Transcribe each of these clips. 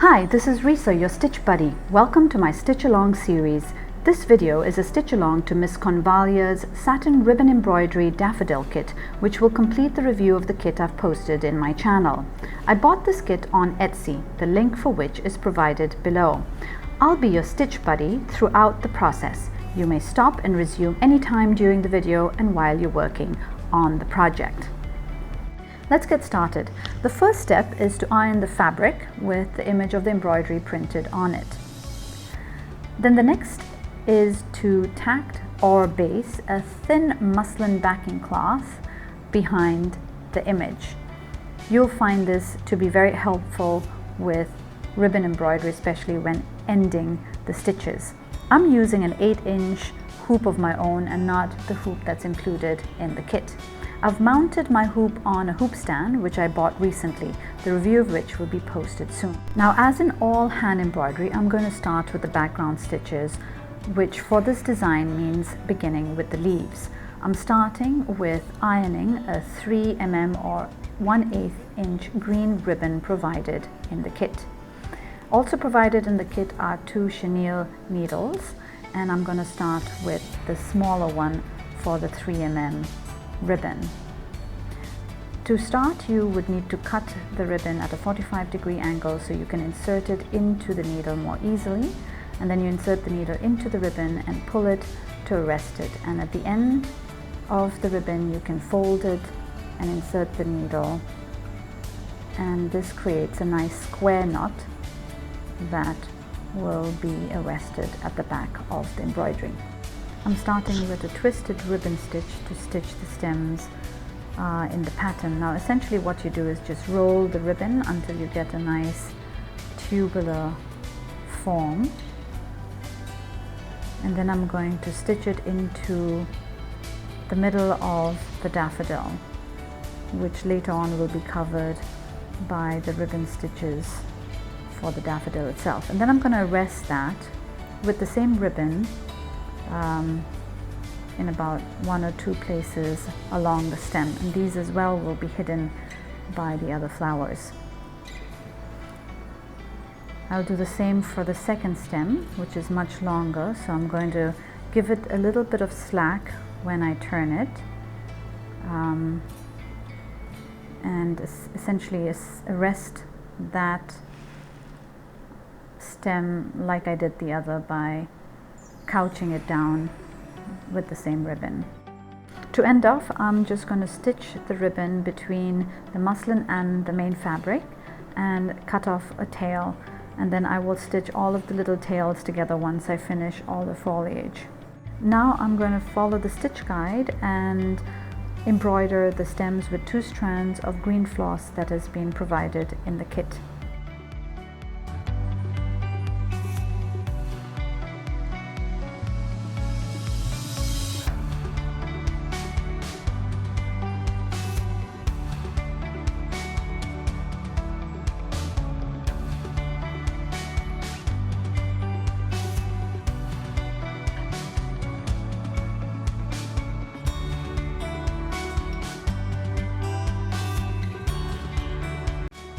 Hi, this is Risa, your stitch buddy. Welcome to my stitch along series. This video is a stitch along to Miss Konvalia's satin ribbon embroidery daffodil kit, which will complete the review of the kit I've posted in my channel. I bought this kit on Etsy, the link for which is provided below. I'll be your stitch buddy throughout the process. You may stop and resume anytime during the video and while you're working on the project. Let's get started. The first step is to iron the fabric with the image of the embroidery printed on it. Then the next is to tack or base a thin muslin backing cloth behind the image. You'll find this to be very helpful with ribbon embroidery, especially when ending the stitches. I'm using an 8-inch hoop of my own and not the hoop that's included in the kit. I've mounted my hoop on a hoop stand which I bought recently, the review of which will be posted soon. Now, as in all hand embroidery, I'm going to start with the background stitches, which for this design means beginning with the leaves. I'm starting with ironing a 3 mm or 1/8 inch green ribbon provided in the kit. Also provided in the kit are 2 chenille needles, and I'm going to start with the smaller one for the 3 mm ribbon. To start, you would need to cut the ribbon at a 45-degree angle so you can insert it into the needle more easily, and then you insert the needle into the ribbon and pull it to arrest it, and at the end of the ribbon you can fold it and insert the needle, and this creates a nice square knot that will be arrested at the back of the embroidery. I'm starting with a twisted ribbon stitch to stitch the stems in the pattern. Now essentially what you do is just roll the ribbon until you get a nice tubular form, and then I'm going to stitch it into the middle of the daffodil, which later on will be covered by the ribbon stitches for the daffodil itself. And then I'm going to arrest that with the same ribbon in about 1 or 2 places along the stem, and these as well will be hidden by the other flowers. I'll do the same for the second stem, which is much longer, so I'm going to give it a little bit of slack when I turn it, and essentially arrest that stem like I did the other by couching it down with the same ribbon. To end off, I'm just going to stitch the ribbon between the muslin and the main fabric and cut off a tail, and then I will stitch all of the little tails together once I finish all the foliage. Now I'm going to follow the stitch guide and embroider the stems with 2 strands of green floss that has been provided in the kit.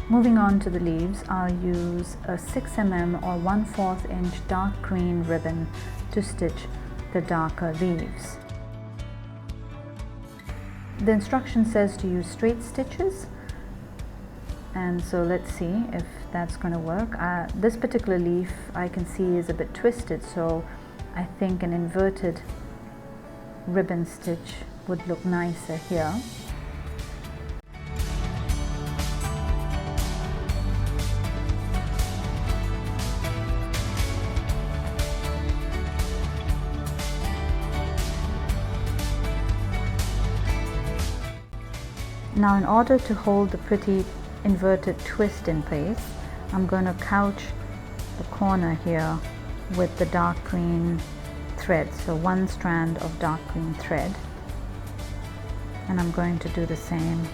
Moving on to the leaves, I'll use a 6 mm or 1/4 inch dark green ribbon to stitch the darker leaves. The instruction says to use straight stitches, and so let's see if that's going to work. This particular leaf I can see is a bit twisted, so I think an inverted ribbon stitch would look nicer here. Now, in order to hold the pretty inverted twist in place, I'm going to couch the corner here with the dark green thread, so 1 strand of dark green thread, and I'm going to do the same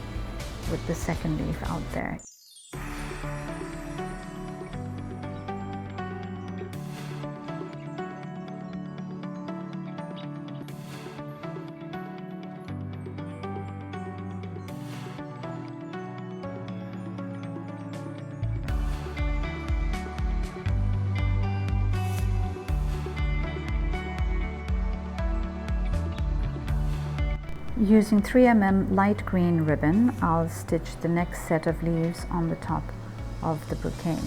with the second leaf out there. Using 3mm light green ribbon, I'll stitch the next set of leaves on the top of the bouquet.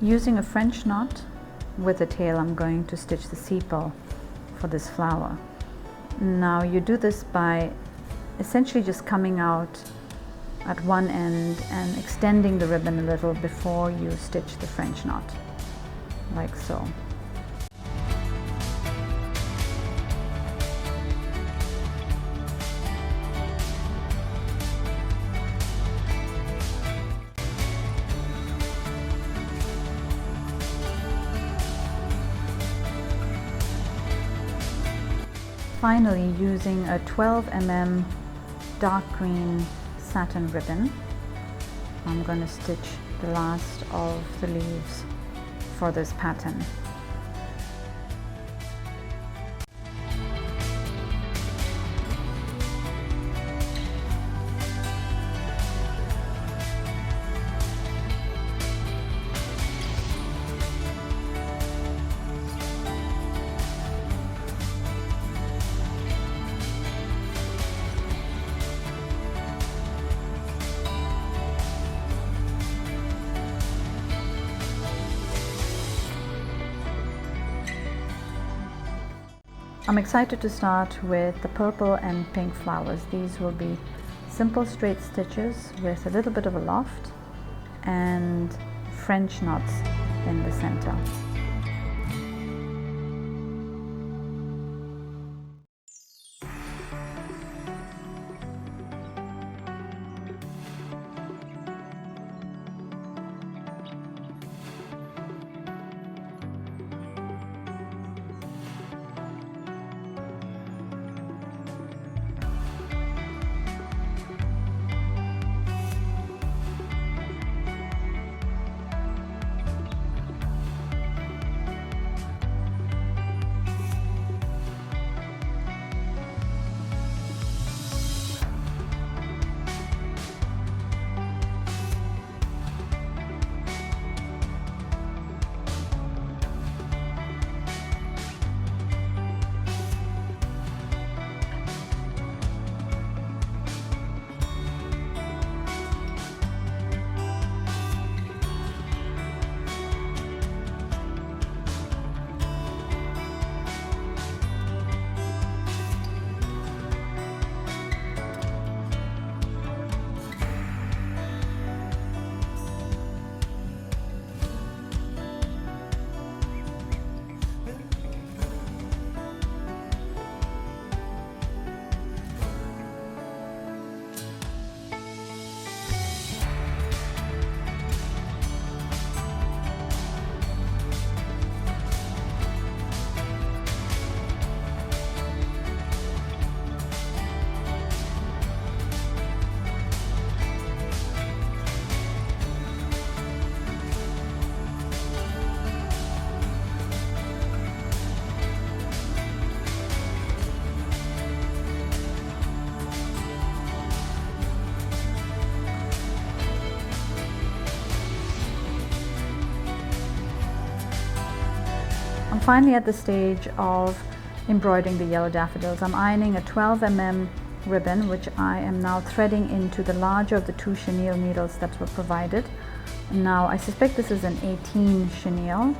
Using a French knot with a tail, I'm going to stitch the sepal for this flower. Now you do this by essentially just coming out at one end and extending the ribbon a little before you stitch the French knot, like so. Finally, using a 12mm dark green satin ribbon, I'm going to stitch the last of the leaves for this pattern. I'm excited to start with the purple and pink flowers. These will be simple straight stitches with a little bit of a loft and French knots in the center. I'm finally at the stage of embroidering the yellow daffodils. I'm ironing a 12mm ribbon, which I am now threading into the larger of the two chenille needles that were provided. Now I suspect this is an 18 chenille,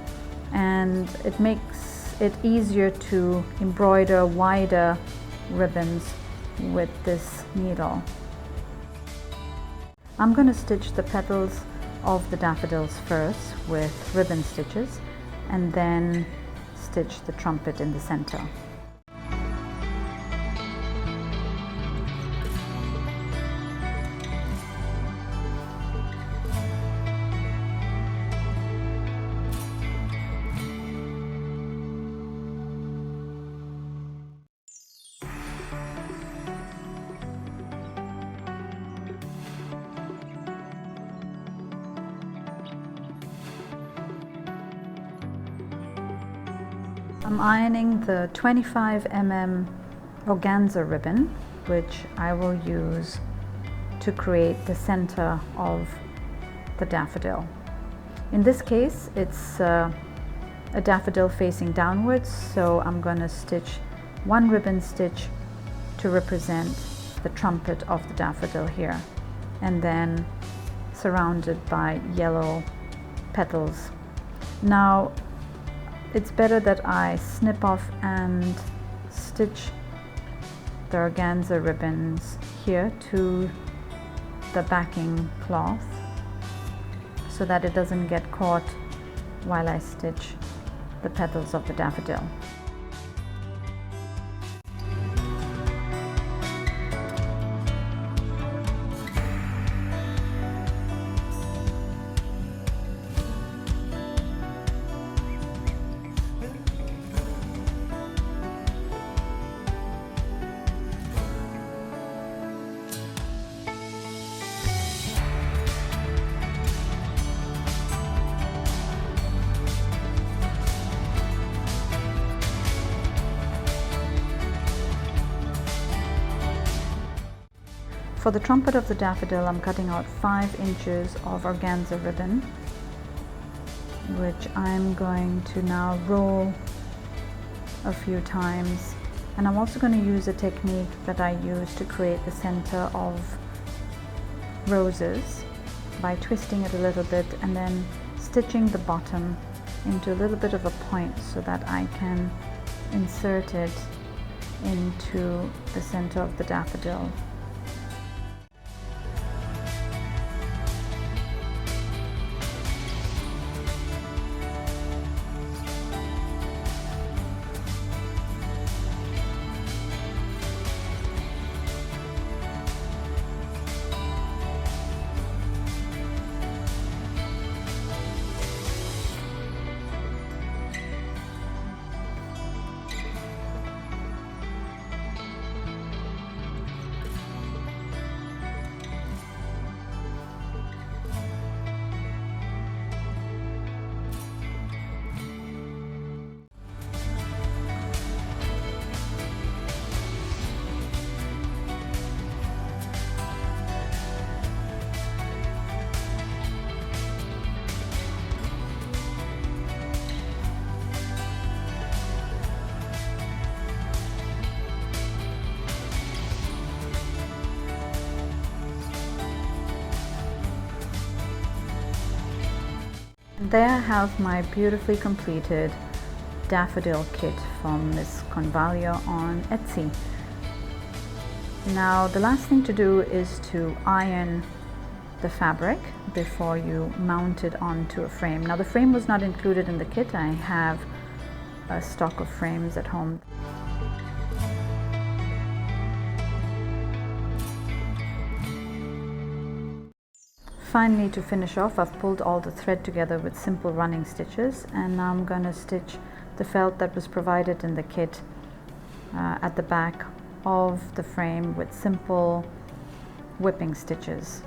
and it makes it easier to embroider wider ribbons with this needle. I'm going to stitch the petals of the daffodils first with ribbon stitches, and then stitch the trumpet in the center. I'm ironing the 25 mm organza ribbon, which I will use to create the center of the daffodil. In this case, it's a daffodil facing downwards, so I'm going to stitch one ribbon stitch to represent the trumpet of the daffodil here, and then surrounded by yellow petals. Now it's better that I snip off and stitch the organza ribbons here to the backing cloth so that it doesn't get caught while I stitch the petals of the daffodil. For the trumpet of the daffodil, I'm cutting out 5 inches of organza ribbon, which I'm going to now roll a few times. And I'm also going to use a technique that I use to create the center of roses by twisting it a little bit and then stitching the bottom into a little bit of a point so that I can insert it into the center of the daffodil. There I have my beautifully completed daffodil kit from Miss Konvalia on Etsy. Now the last thing to do is to iron the fabric before you mount it onto a frame. Now the frame was not included in the kit. I have a stock of frames at home. Finally, to finish off, I've pulled all the thread together with simple running stitches, and now I'm going to stitch the felt that was provided in the kit at the back of the frame with simple whipping stitches.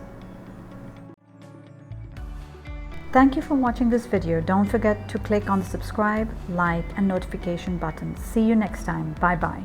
Thank you for watching this video. Don't forget to click on the subscribe, like and notification buttons. See you next time. Bye bye.